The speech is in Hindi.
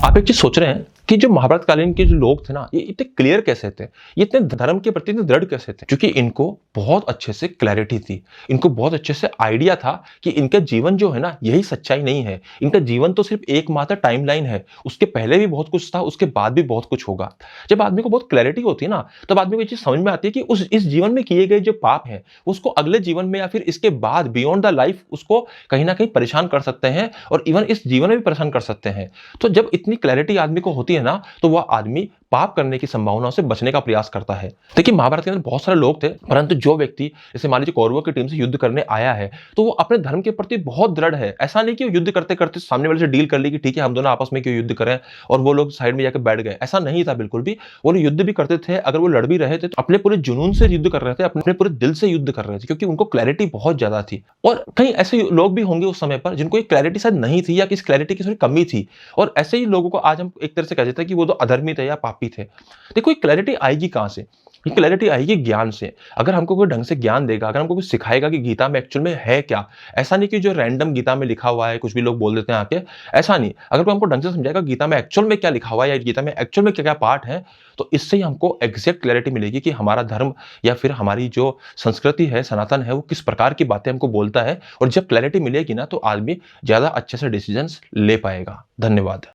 आप एक चीज सोच रहे हैं कि जो महाभारत कालीन के जो लोग थे ना, ये इतने क्लियर कैसे थे, ये इतने धर्म के प्रति इतने दृढ़ कैसे थे? क्योंकि इनको बहुत अच्छे से क्लैरिटी थी, इनको बहुत अच्छे से आइडिया था कि इनका जीवन जो है ना, यही सच्चाई नहीं है। इनका जीवन तो सिर्फ एकमात्र टाइमलाइन है, उसके पहले भी बहुत कुछ था, उसके बाद भी बहुत कुछ होगा। जब आदमी को बहुत क्लैरिटी होती है ना, तब आदमी को ये चीज समझ में आती है कि उस इस जीवन में किए गए जो पाप हैं, उसको अगले जीवन में या फिर इसके बाद बियॉन्ड द लाइफ उसको कहीं ना कहीं परेशान कर सकते हैं, और इवन इस जीवन में भी परेशान कर सकते हैं। तो जब इतनी क्लैरिटी आदमी को होती है ना, तो वह आदमी पाप करने की संभावनाओं से बचने का प्रयास करता है। देखिए, महाभारत के अंदर बहुत सारे लोग थे, परंतु जो व्यक्ति जैसे मान लीजिए कौरवों की टीम से युद्ध करने आया है, तो वो अपने धर्म के प्रति बहुत दृढ़ है। ऐसा नहीं कि वो युद्ध करते करते सामने वाले से डील कर ली कि ठीक है, हम दोनों आपस में क्यों युद्ध करें, और वो लोग साइड में जाकर बैठ गए। ऐसा नहीं था बिल्कुल भी। वो लोग युद्ध भी करते थे, अगर वो लड़ भी रहे थे तो अपने पूरे जुनून से युद्ध कर रहे थे, अपने पूरे दिल से युद्ध कर रहे थे, क्योंकि उनको क्लैरिटी बहुत ज्यादा थी। और कहीं ऐसे लोग भी होंगे उस समय पर जिनको ये क्लैरिटी शायद नहीं थी, या किस क्लैरिटी की थोड़ी कमी थी, और ऐसे ही लोगों को आज हम एक तरह से कह देते हैं कि वो तो अधर्मी थे या पापी थे। देखो, ये क्लैरिटी आएगी कहां से? ये क्लैरिटी आएगी ज्ञान से। अगर हमको कोई ढंग से ज्ञान देगा, अगर हमको कुछ सिखाएगा कि गीता में एक्चुअल में है क्या। ऐसा नहीं कि जो रैंडम गीता में लिखा हुआ है कुछ भी लोग बोल देते हैं आके, ऐसा नहीं। अगर कोई हमको ढंग से समझाएगा गीता में एक्चुअल में क्या लिखा हुआ है, या गीता में एक्चुअल में क्या क्या पार्ट है, तो इससे ही हमको एग्जैक्ट क्लैरिटी मिलेगी कि हमारा धर्म या फिर हमारी जो संस्कृति है, सनातन है, वो किस प्रकार की बातें हमको बोलता है। और जब क्लैरिटी मिलेगी ना, तो आदमी ज्यादा अच्छे से डिसीजंस ले पाएगा। धन्यवाद।